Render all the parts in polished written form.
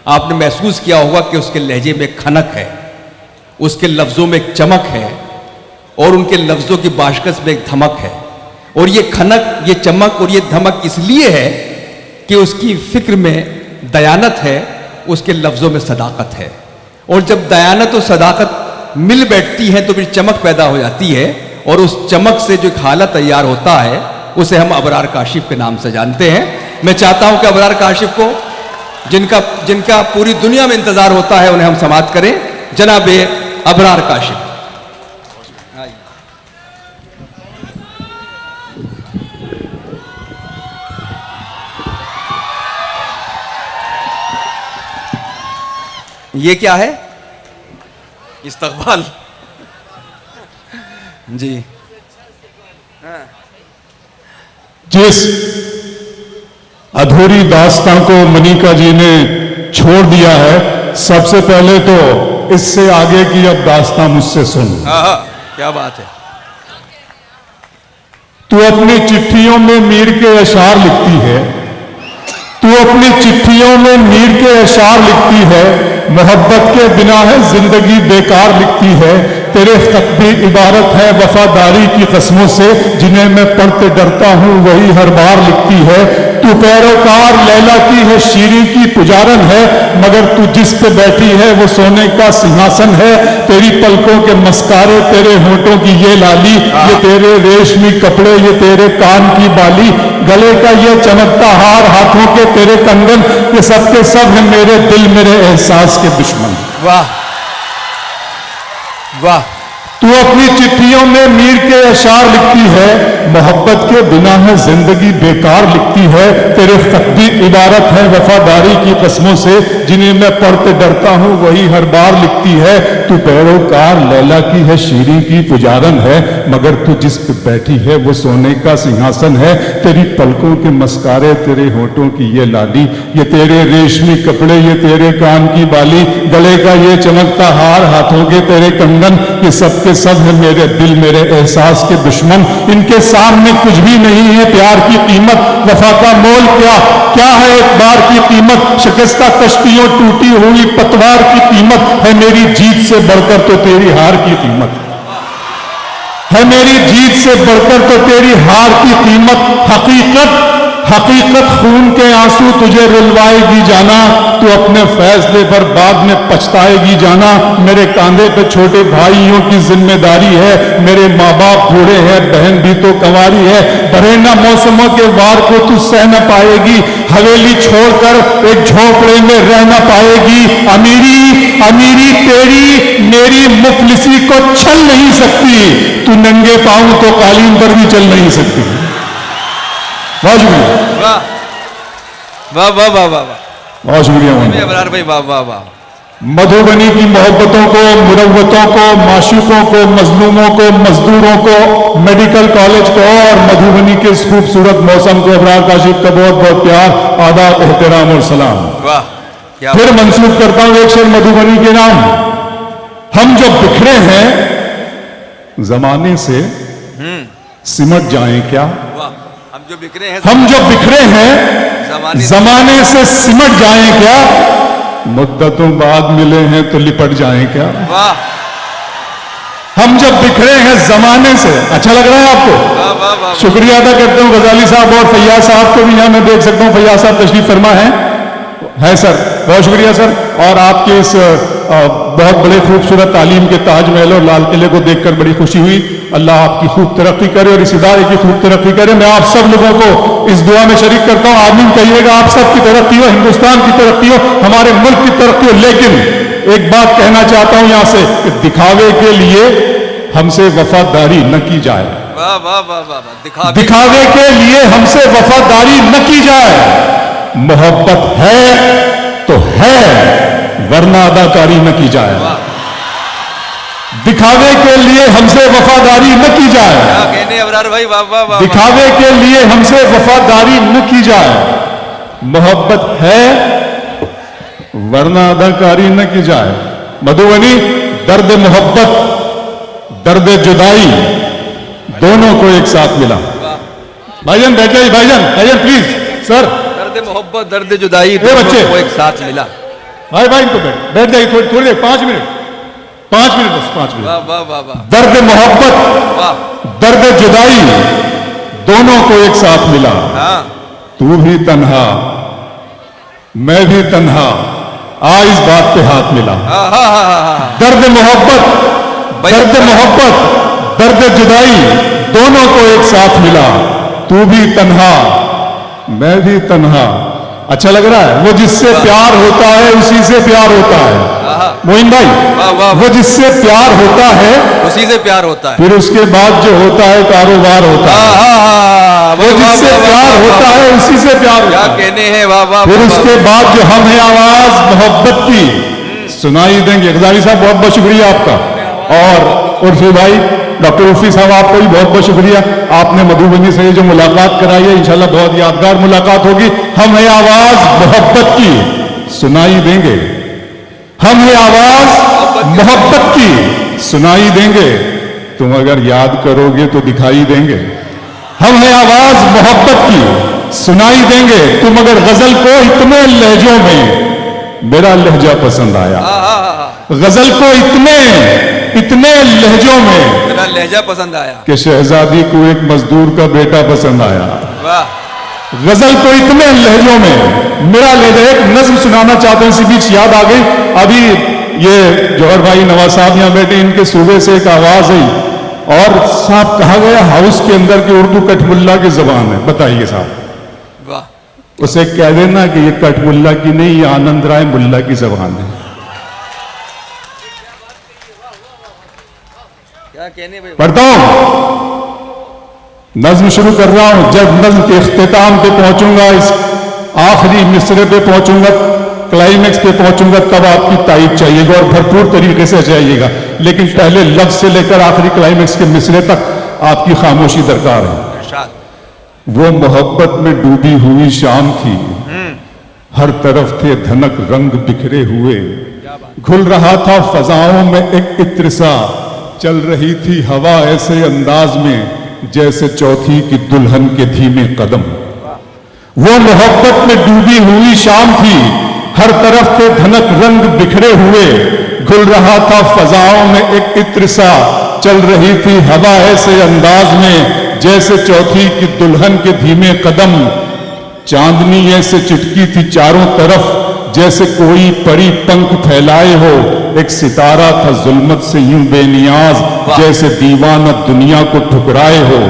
आपने महसूस किया होगा कि उसके लहजे में खनक है, उसके लफ्ज़ों में एक चमक है और उनके लफ्ज़ों की बाशकस में एक धमक है। और ये खनक, ये चमक और ये धमक इसलिए है कि उसकी फिक्र में दयानत है, उसके लफ्ज़ों में सदाकत है। और जब दयानत और सदाकत मिल बैठती हैं तो फिर चमक पैदा हो जाती है, और उस चमक से जो एक हालत तैयार होता है उसे हम अबरार काशिफ के नाम से जानते हैं। मैं चाहता हूं कि अबरार काशिफ को, जिनका पूरी दुनिया में इंतजार होता है, उन्हें हम समाअत करें। जनाब अबरार काशिफ। ये क्या है? इस्तकबाल जी। जिस अधूरी दास्तां को मनिका जी ने छोड़ दिया है, सबसे पहले तो इससे आगे की अब दास्तां मुझसे सुन। क्या बात है। तू अपनी चिट्ठियों में मीर के अशार लिखती है, तू अपनी चिट्ठियों में मीर के अशार लिखती है, मोहब्बत के बिना है जिंदगी बेकार लिखती है। तेरे खत भी इबारत है वफादारी की कस्मों से, जिन्हें मैं पढ़ते डरता हूं वही हर बार लिखती है। तू पैरोकार लैला की है, शीरी की पुजारन है, मगर तू जिस पे बैठी है वो सोने का सिंहासन है। तेरी पलकों के मस्कारे, तेरे होंठों की ये लाली, ये तेरे रेशमी कपड़े, ये तेरे कान की बाली, गले का ये चमकता हार, हाथों के तेरे कंगन, ये सब के सब है मेरे दिल मेरे एहसास के दुश्मन। वाह वाह। तू अपनी चिट्ठियों में मीर के अशार लिखती है, मोहब्बत के बिना है जिंदगी बेकार लिखती है। तेरे खत भी इबारत है वफादारी की कस्मों से, जिन्हें मैं पढ़ते डरता हूं वही हर बार लिखती है। तू पैरोकार लैला की है, शीरी की पुजारन है, मगर तू जिस पे बैठी है वो सोने का सिंहासन है। तेरी पलकों के मस्कारे, तेरे होठों की ये लाली, ये तेरे रेशमी कपड़े, ये तेरे कान की बाली, गले का ये चमकता हार, हाथों के तेरे कंगन, ये सब के सब है मेरे दिल मेरे एहसास के दुश्मन। इनके सामने कुछ भी नहीं है प्यार की कीमत, वफा का मोल क्या क्या है एक बार की कीमत। शिकस्ता कश्तियों टूटी हुई पतवार की कीमत है मेरी जीत से बढ़कर तो तेरी हार की कीमत है, मेरी जीत से बढ़कर तो तेरी हार की कीमत। हकीकत हकीकत खून के आंसू तुझे रुलवाएगी जाना, तू अपने फैसले पर बाद में पछताएगी जाना। मेरे कांधे पे छोटे भाइयों की जिम्मेदारी है, मेरे माँ बाप बूढ़े हैं, बहन भी तो कंवारी है। बरेना मौसमों के वार को तू सह न पाएगी, हवेली छोड़कर एक झोपड़े में रह न पाएगी। अमीरी अमीरी तेरी मेरी मुफलिसी को छल नहीं सकती, तू नंगे पांव तो कालीन पर भी चल नहीं सकती। बहुत शुक्रिया। वाह वाह वाह वाह वाह। बहुत शुक्रिया अबरार भाई, वाह वाह वाह। मधुबनी की मोहब्बतों को, मुरव्वतों को, माशूकों को, मजलूमों को, मजदूरों को, मेडिकल कॉलेज को और मधुबनी के इस खूबसूरत मौसम को अबरार काशिफ का बहुत बहुत प्यार, आदाब, एहतराम और सलाम। वाह। फिर मंसूब करता हूं एक शेर मधुबनी के नाम। हम जब बिखरे हैं जमाने से सिमट जाएं क्या, हम जो बिखरे हैं, हम जो बिखरे हैं जमाने से सिमट जाएं क्या, मुद्दतों बाद मिले हैं तो लिपट जाएं क्या। वाह। हम जब बिखरे हैं जमाने से, अच्छा लग रहा है आपको? वाह वाह वाह। शुक्रिया अदा करता हूं गजाली साहब और फैयाज साहब को भी यहां मैं देख सकता हूं। फैयाज साहब तशरीफ फरमा है सर, बहुत शुक्रिया सर। और आपके इस बहुत बड़े खूबसूरत तालीम के ताजमहल और लाल किले को देखकर बड़ी खुशी हुई। अल्लाह आपकी खूब तरक्की करे और इस इदारे की खूब तरक्की करे। मैं आप सब लोगों को इस दुआ में शरीक करता हूं, आमीन कहिएगा। आप सब की तरक्की हो, हिंदुस्तान की तरक्की हो, हमारे मुल्क की तरक्की हो। लेकिन एक बात कहना चाहता हूं यहां से कि दिखावे के लिए हमसे वफादारी न की जाए। वाह वाह वाह वाह। दिखावे के लिए हमसे वफादारी न की जाए। मोहब्बत है तो है, वरना अदाकारी न की जाए। दिखावे के लिए हमसे वफादारी न की जाए। क्या कहने अबरार भाई, वाह वाह वाह। दिखावे के लिए हमसे वफादारी न की जाए। मोहब्बत है वरना अदाकारी न की जाए। मधुबनी दर्द मोहब्बत, दर्द जुदाई दोनों को एक साथ मिला। भाईजान बैठ जाइए, भाईजान भाईजान प्लीज सर। दर्द मोहब्बत, दर्द जुदाई बच्चे को एक साथ मिला। भाई भाई इनको बैठ जाइए थोड़ी थोड़ी देर, 5 मिनट, 5 मिनट, बस 5 मिनट। वाह वाह वाह वाह दर्द मोहब्बत, वाह। दर्द जुदाई दोनों को एक साथ मिला। हाँ तू भी तन्हा, मैं भी तन्हा, आ इस बात पे हाथ मिला। हाँ हाँ हाँ हाँ। दर्द मोहब्बत, दर्द मोहब्बत, दर्द जुदाई दोनों को एक साथ मिला। तू भी तन्हा, मैं भी तन्हा। अच्छा लग रहा है? वो जिससे प्यार होता है उसी से प्यार होता है। मोइन भाई, वाह, वाह। वो जिससे प्यार होता है उसी से प्यार होता है। फिर उसके बाद जो होता है कारोबार होता है। हाँ हाँ, वो जिससे प्यार होता है उसी से प्यार होता क्या है। कहने हैं, वाह वाह। फिर उसके बाद जो हम है आवाज मोहब्बत की सुनाई देंगे। गजाली साहब बहुत बहुत शुक्रिया आपका, और उर्फी भाई डॉक्टर उर्फी साहब आपको भी बहुत बहुत शुक्रिया। आपने मधुबनी से जो मुलाकात कराई है, इंशाल्लाह बहुत यादगार मुलाकात होगी। हम है आवाज मोहब्बत की सुनाई देंगे, हम है आवाज मोहब्बत की सुनाई देंगे। तुम अगर याद करोगे तो दिखाई देंगे। हम है आवाज मोहब्बत की सुनाई देंगे। तुम अगर गजल को इतने लहजों में, मेरा लहजा पसंद आया, गजल को इतने लहजों में, मेरा लहजा पसंद आया कि शहजादी को एक मजदूर का बेटा पसंद आया। वाह। गजल को इतने लहजों में, मेरा लहजा। एक नज्म सुनाना चाहते हैं, इसी बीच याद आ गई। अभी ये जौहर भाई नवाज साहब यहाँ बैठे, इनके सूबे से एक आवाज आई और साहब कहा गया हाउस के अंदर की उर्दू कठमुल्ला की जबान है। बताइए साहब, वाह। उसे कह देना कि ये कठमुल्ला की नहीं, ये आनंद राय मुल्ला की जबान है। क्या कहने भाई। पढ़ता हूं, नज्म शुरू कर रहा हूं। जब नज्म के इख्तिताम पे पहुंचूंगा, इस आखिरी मिसरे पे पहुंचूंगा, क्लाइमेक्स पे पहुंचूंगा, तब आपकी तारीफ चाहिएगा और भरपूर तरीके से चाहिएगा। लेकिन पहले लफ्ज से लेकर आखिरी क्लाइमेक्स के मिसरे तक आपकी खामोशी दरकार है। इरशाद। वो मोहब्बत में डूबी हुई शाम थी, हर तरफ थे धनक रंग बिखरे हुए। घुल रहा था फजाओं में एक इत्र सा, चल रही थी हवा ऐसे अंदाज में जैसे चौथी की दुल्हन के धीमे कदम। वो मोहब्बत में डूबी हुई शाम थी, हर तरफ थे धनक रंग बिखरे हुए। घुल रहा था फजाओं में एक इत्र सा, चल रही थी हवा ऐसे अंदाज में जैसे चौथी की दुल्हन के धीमे कदम। चांदनी ऐसे चिटकी थी चारों तरफ जैसे कोई परी पंख फैलाए हो। एक सितारा था जुल्मत से यूं बेनियाज जैसे दीवाना दुनिया को ठुकराए हो।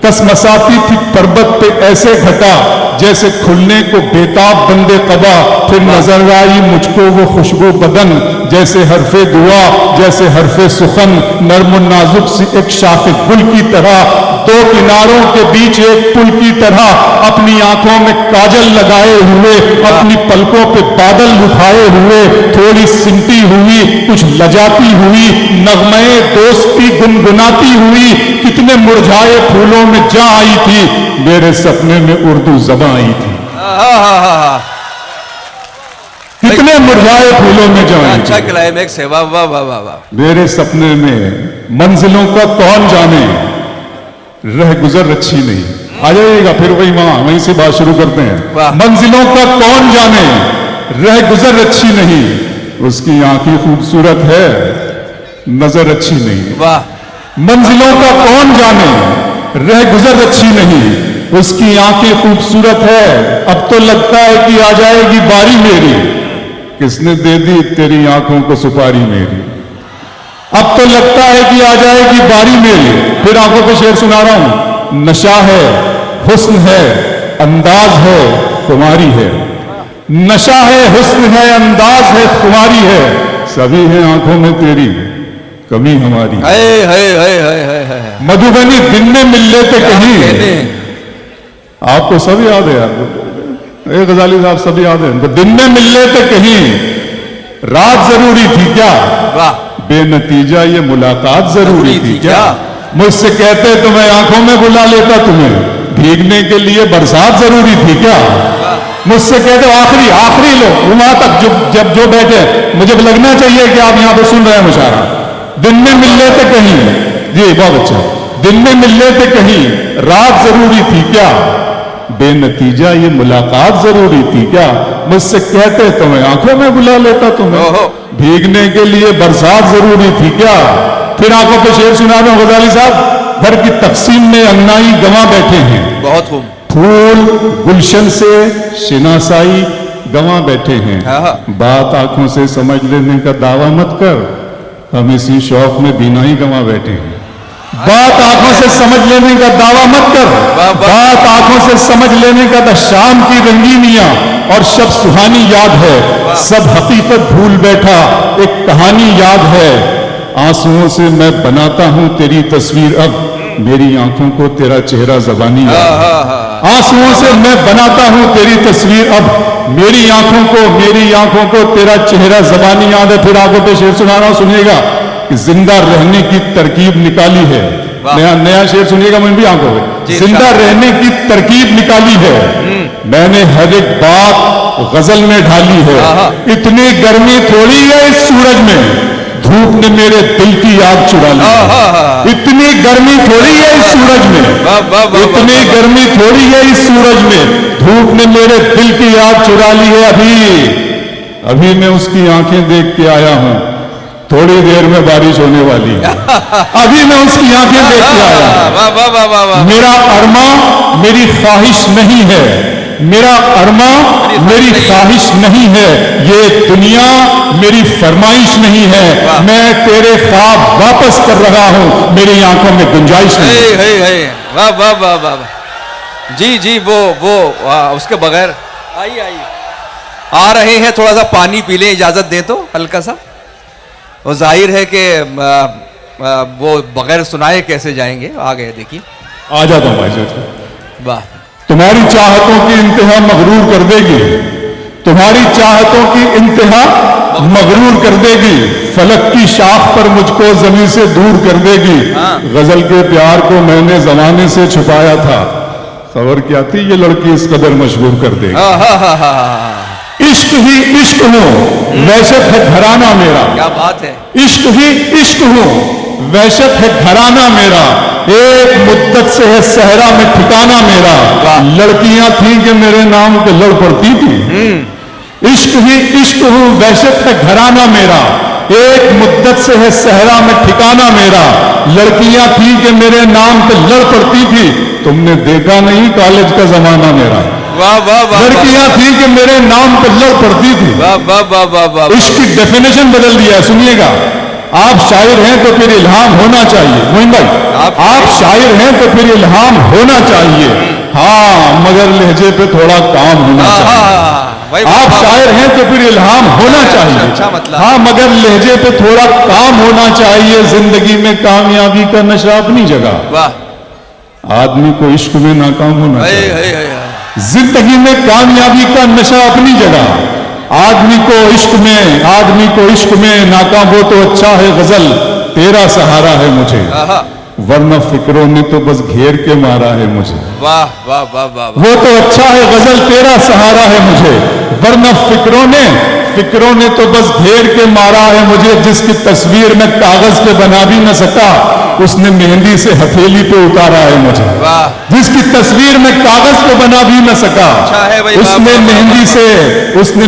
कसमसाती थी पर्वत पे ऐसे घटा जैसे खुलने को बेताब बंदे कबा। फिर नजर आई मुझको वो खुशबू बदन जैसे हरफे दुआ, जैसे हरफे सुखन। नर्म नाजुक सी एक शाखे गुल की तरह, दो किनारों के बीच एक पुल की तरह। अपनी आंखों में काजल लगाए हुए, अपनी पलकों पे बादल उठाए हुए। थोड़ी सिमटी हुई, कुछ लजाती हुई, नगमे दोस्ती गुनगुनाती हुई। कितने मुरझाए फूलों में जा आई थी, मेरे सपने में उर्दू ज़बान आई थी। कितने मुरझाए फूलों में जा आई थी। अच्छा क्लाइमेक्स है, वाह वाह वाह वाह वाह। मेरे सपने में मंजिलों का कौन जाने, रह गुजर अच्छी नहीं। आ जाइएगा फिर वहीं से बात शुरू करते हैं। मंजिलों का कौन जाने, रह गुजर अच्छी नहीं। उसकी आंखें खूबसूरत है, नजर अच्छी नहीं। वाह। मंजिलों का कौन जाने, रह गुजर अच्छी नहीं। उसकी आंखें खूबसूरत है, अब तो लगता है कि आ जाएगी बारी मेरी। किसने दे दी तेरी आंखों को सुपारी मेरी। अब तो लगता है कि आ जाएगी बारी मेरी। फिर आंखों पे शेर सुना रहा हूं। नशा है, हुस्न है, अंदाज है, खुमारी है। नशा है, हुस्न है, अंदाज है, खुमारी है। सभी है आंखों में तेरी, कमी हमारी। मधुबनी दिन में मिल लेते कहीं। आपको सब याद है यार, एक गजाली साहब सब याद है। दिन में मिल लेते कहीं, रात जरूरी थी क्या। वाह। बेनतीजा ये मुलाकात जरूरी थी क्या। मुझसे कहते तो मैं आंखों में बुला लेता तुम्हें, भीगने के लिए बरसात जरूरी थी क्या। मुझसे कहते आखिरी लो वहां तक जब जो बैठे, मुझे लगना चाहिए कि आप यहां पर सुन रहे हैं मुशारा। दिन में मिल लेते कहीं, जी बहुत अच्छा। दिन में मिल लेते कहीं, रात जरूरी थी क्या। बेनतीजा ये मुलाकात जरूरी थी क्या? मुझसे कहते तो मैं आंखों में बुला लेता तुम्हें। भीगने के लिए बरसात जरूरी थी क्या? फिर आंखों पे शेर सुना रहा हूं गजाली साहब। घर की तकसीम में अंगनाई गंवा बैठे हैं, बहुत खूब। फूल गुलशन से शिनासाई गंवा बैठे हैं। बात आंखों से समझ लेने का दावा मत कर, हम इसी शौक में बीनाई गंवा बैठे हैं। बात आंखों से समझ लेने का दावा मत कर, बात आंखों से समझ लेने का तो शाम की रंगीनियां और शब सुहानी याद है। सब हकीकत भूल बैठा, एक कहानी याद है। आंसुओं से मैं बनाता हूं तेरी तस्वीर, अब मेरी आंखों को तेरा चेहरा ज़बानी याद है। आंसुओं से मैं बनाता हूं तेरी तस्वीर, अब मेरी आंखों को तेरा चेहरा ज़बानी याद है। फिर आंखों पे शेर सुना रहा हूं, सुनिएगा कि जिंदा रहने की तरकीब निकाली है। नया शेर सुनिएगा मुझे भी आंखों पे। जिंदा रहने की तरकीब निकाली है, मैंने हर एक बात गजल में ढाली है। इतनी गर्मी थोड़ी है इस सूरज में, धूप ने मेरे दिल की याद चुरा ली। इतनी गर्मी थोड़ी है इस सूरज में, इतनी गर्मी थोड़ी है इस सूरज में, धूप ने मेरे दिल की याद चुरा ली है। अभी मैं उसकी आंखें देख के आया हूं, थोड़ी देर में बारिश होने वाली है। अभी मैं उसकी आंखें देख के आया हूं। मेरा अरमा मेरी ख्वाहिश नहीं है, मेरा अरमा मेरी ख्वाहिश नहीं है, ये दुनिया मेरी फरमाइश नहीं है। मैं तेरे ख्वाब वापस कर रहा हूं, मेरी आंखों में गुंजाइश नहीं। वाह वाह वाह वाह। जी वो उसके बगैर आइए आ रहे हैं, थोड़ा सा पानी पी लें, इजाजत दें तो हल्का सा। वो जाहिर है कि वो बगैर सुनाए कैसे जाएंगे। आ गए, देखिए आ जाता हूं भाई साहब। वाह, तुम्हारी चाहतों की इंतहा मगरूर कर देगी, तुम्हारी चाहतों की इंतहा मगरूर कर देगी। फलक की शाख पर मुझको जमीन से दूर कर देगी। गजल के प्यार को मैंने जमाने से छुपाया था, खबर क्या थी ये लड़की इस कदर मशहूर कर देगी। इश्क ही इश्क हूं, वहशत है घराना मेरा। क्या बात है। इश्क ही इश्क हूं, वहशत है घराना मेरा। एक मुद्दत से है सहरा में ठिकाना मेरा। लड़कियां थी कि मेरे नाम पे लड़ पड़ती थी। इश्क ही इश्क हूं, वहशत है घराना मेरा। एक मुद्दत से है सहरा में ठिकाना मेरा। लड़कियां थी कि मेरे नाम पे लड़ पड़ती थी। तुमने देखा नहीं कॉलेज का जमाना मेरा। वाह वाह वाह। लड़कियां थी कि मेरे नाम पे लड़ पड़ती थी। वाह वाह वाह वाह वाह। इसकी डेफिनेशन बदल दिया है, सुनिएगा। आप शायर हैं तो फिर इल्हाम होना चाहिए। मोइन भाई, आप शायर हैं तो फिर इल्हाम होना चाहिए। हाँ, मगर लहजे पे थोड़ा काम होना चाहिए। आप शायर हैं तो फिर इल्हाम होना चाहिए। अच्छा मतलब। हाँ, मगर लहजे पे थोड़ा काम होना चाहिए। जिंदगी में कामयाबी का नशा अपनी जगह। वाह। आदमी को इश्क में नाकाम होना चाहिए। जिंदगी में कामयाबी का नशा अपनी जगह। आदमी को इश्क में नाकाम हो तो अच्छा है गजल तेरा सहारा है मुझे, वरना फिक्रों ने तो बस घेर के मारा है मुझे। वाह वाह वाह वाह। वो तो अच्छा है गजल तेरा सहारा है मुझे, वरना फिक्रों ने तो बस घेर के मारा है मुझे। जिसकी तस्वीर मैं कागज पे बना भी न सका, उसने मेहंदी से हथेली पे उतारा है मुझे। वाह। जिसकी तस्वीर मैं कागज पे बना भी न सका, अच्छा है भाई। उसने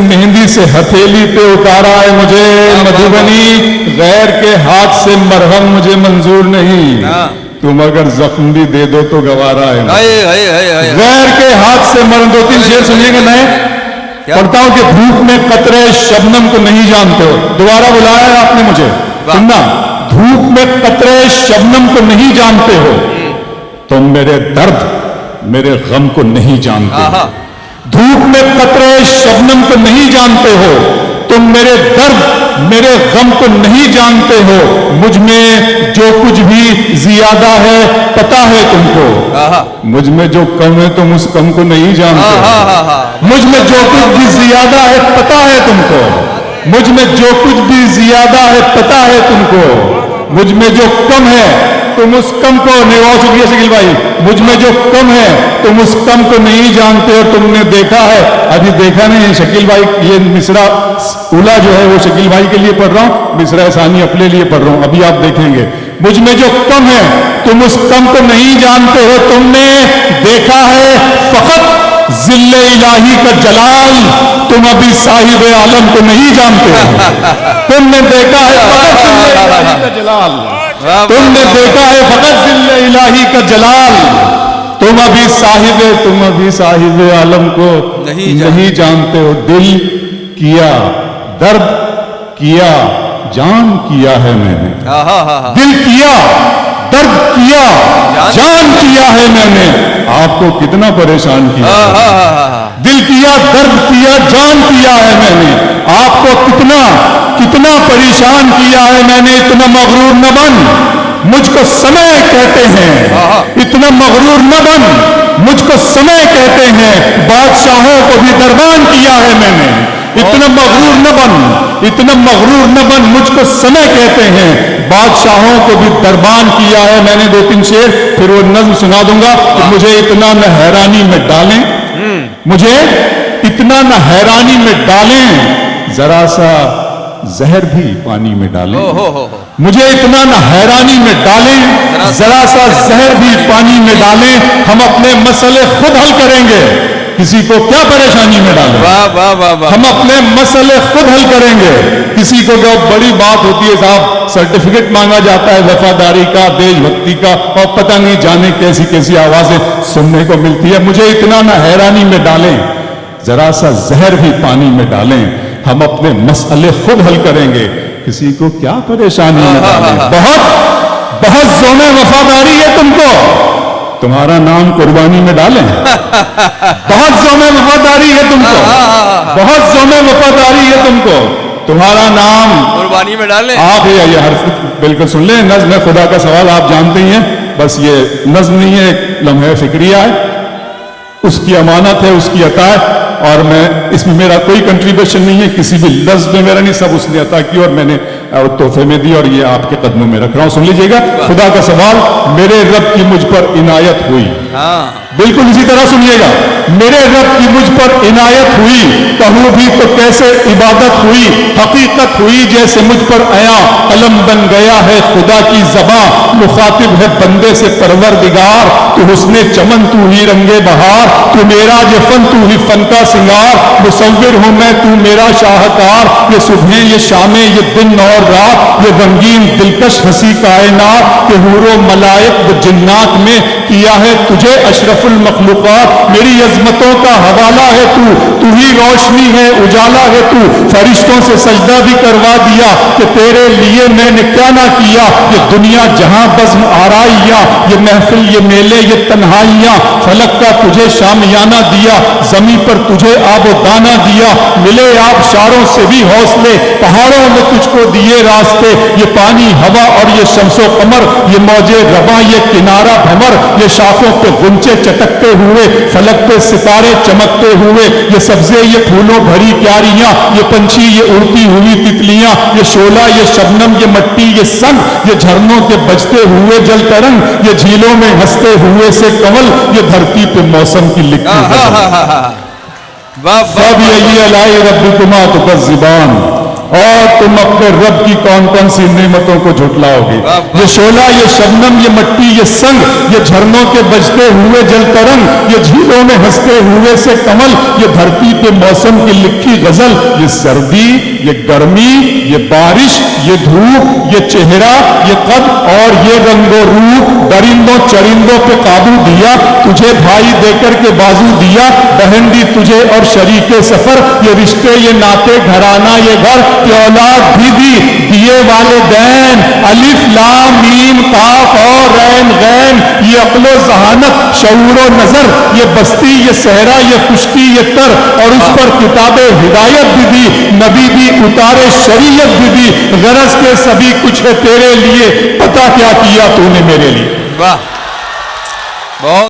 मेहंदी से हथेली पे उतारा है मुझे। मधुबनी गैर के हाथ से मरहम मुझे मंजूर नहीं, तुम अगर जख्म भी दे दो तो गवारा है। गैर के हाथ से मरहम। 2-3 शेर सुनिएंगे मैं पढ़ता हूं कि धूप में कतरे शबनम को नहीं जानते हो। दोबारा बुलाया है आपने मुझे, सुनना। धूप में कतरे शबनम को नहीं जानते हो, तुम मेरे दर्द मेरे गम को नहीं जानते हो। धूप में कतरे शबनम को नहीं जानते हो, तुम मेरे दर्द मेरे गम को नहीं जानते हो। मुझ में जो कुछ भी ज्यादा है पता है तुमको, मुझ में जो कम है तुम उस कम को नहीं जानते। मुझ में जो कुछ भी ज्यादा है पता है तुमको, मुझ में जो कुछ भी ज्यादा है पता है तुमको। मुझ में जो कम है तुम उस कम को नहीं। बहुत शुक्रिया शकील भाई। मुझ में जो कम है तुम उस कम को नहीं जानते हो। तुमने देखा है, अभी देखा नहीं है शकील भाई। ये मिसरा उला जो है वो शकील भाई के लिए पढ़ रहा हूं, मिसरा सानी अपने लिए पढ़ रहा हूं, अभी आप देखेंगे। मुझ में जो कम है तुम उस कम को नहीं जानते हो। तुमने देखा है फकत जिल्ले इलाही का जलाल तुम अभी साहिब आलम को नहीं जानते हो। तुमने देखा है फकत जिल्ले इलाही का जलाल, तुमने देखा है फकत जिल्ले इलाही का जलाल, तुम अभी साहिब आलम को नहीं जानते हो। दिल किया, दर्द किया, जान किया है मैंने। दिल किया, दर्द किया, जान किया है मैंने। आपको कितना परेशान किया, दिल किया, दर्द किया, जान किया है मैंने। आपको कितना कितना परेशान किया है मैंने। इतना मगरूर न बन, मुझको समय कहते हैं। इतना मगरूर न बन, मुझको समय कहते हैं। बादशाहों को भी दरबान किया है मैंने। इतना मगरूर न बन, इतना मगरूर न बन, मुझको समय कहते हैं। बादशाहों को भी दरबान किया है मैंने। 2-3 शेर फिर वो नज्म सुना दूंगा। मुझे इतना न हैरानी में डालें, मुझे इतना न हैरानी में डालें, जरा सा जहर भी पानी में डालें। मुझे इतना न हैरानी में डालें, जरा सा जहर भी पानी में डालें। हम अपने मसले खुद हल करेंगे, किसी को क्या परेशानी में डालें। वाह वाह वाह वाह। हम अपने मसले खुद हल करेंगे। किसी को जो बड़ी बात होती है साहब, सर्टिफिकेट मांगा जाता है वफादारी का, देशभक्ति का, और पता नहीं जाने कैसी कैसी आवाजें सुनने को मिलती है। मुझे इतना न हैरानी में डालें, जरा सा जहर भी पानी में डालें। हम अपने मसले खुद हल करेंगे, किसी को क्या परेशानी में डालें। बहुत जोमे वफादारी है तुमको, तुम्हारा नाम कुर्बानी में डालें। बहुत जोमे वफादारी है तुमको, बहुत जोमे वफादारी है तुमको, तुम्हारा नाम कुर्बानी में डालें। आप ये हर बिल्कुल सुन लें। नज्म खुदा का सवाल आप जानते ही हैं, बस ये नज्म नहीं है, एक लम्हे फिक्रिया है, उसकी अमानत है, उसकी अता है। और मैं इसमें मेरा कोई कंट्रीब्यूशन नहीं है, किसी भी लफ्ज में मेरा नहीं, सब उसने अता की और मैंने तोहफे में दी और ये आपके कदमों में रख रहा हूं। सुन लीजिएगा। खुदा का सवाल, मेरे रब की मुझ पर इनायत हुई। बिल्कुल इसी तरह सुनिएगा। मेरे रब की मुझ पर इनायत हुई, कहूं भी तो कैसे इबादत हुई। हकीकत हुई जैसे मुझ पर आया, कलम बन गया है खुदा की ज़बां। मुखातिब है बंदे से परवरदिगार, तू हुस्ने चमन, तू ही रंगे बहार, तू मेरा ये फन, तू ही फन का सिंगार। मुसव्विर हूं मैं, तू मेरा शाहकार। ये सुबह, ये शामें, ये दिन और रात, ये रंगीन दिलकश हंसी कायनात के हूरो मलाइक व जिन्नात में किया है तुझे अशरफुल मखलूकात। मेरी अजमतों का हवाला है तू ही रोशनी है, उजाला है तू। फरिश्तों से सजदा भी करवा दिया कि तेरे लिए मैंने क्या ना किया। ये दुनिया जहां बज़्म आराइयां, ये महफिल, ये मेले, ये तन्हाइयां। फलक का तुझे शामियाना दिया, जमी पर तुझे आबो दाना दिया। मिले आप शारों से भी हौसले, पहाड़ों में तुझको दिए रास्ते। ये पानी, हवा और ये शम्सो कमर, ये मौजे रवा, ये किनारा भंवर, ये शाखों पे गुंचे चटकते हुए, फलक पे सितारे चमकते हुए। ये सब्जे, ये फूलों भरी क्यारियां, ये पंछी, ये उड़ती हुई तितलियां। ये शोला, ये शबनम, ये मट्टी, ये संग, ये झरनों के बजते हुए जल तरंग। ये झीलों में हंसते हुए से कमल, ये धरती पे मौसम की लिखी लाई रब्बिकुमा तुकज़्ज़िबान। और तुम अपने रब की कौन कौन सी नेमतों को झुटलाओगे। ये शोला, ये शबनम, ये मट्टी, ये संग, ये झरनों के बजते हुए जल तरंग, ये झीलों में हंसते हुए से कमल, ये धरती पे मौसम की लिखी गजल। ये सर्दी, ये गर्मी, ये बारिश, ये धूप, ये चेहरा, ये कद और ये रंगो रूप। दरिंदों चरिंदों पे काबू दिया, तुझे भाई देकर के बाजू दिया। बहन दी तुझे और शरीके सफर, ये रिश्ते, ये नाते, घराना, ये घर, ये औलाद भी दी, दिए वाले दैन। अलिफ लाम मीम काफ और रैन गैन, ये अक्लो जहानत, शऊरो नजर, ये बस्ती, ये सहरा, ये खुश्की, ये तर। और उस पर किताबे हिदायत भी दी, नबी भी उतारे, शरीयत भी दी। गरज के सभी कुछ है तेरे लिए, पता क्या किया तूने मेरे लिए। वाह, बहुत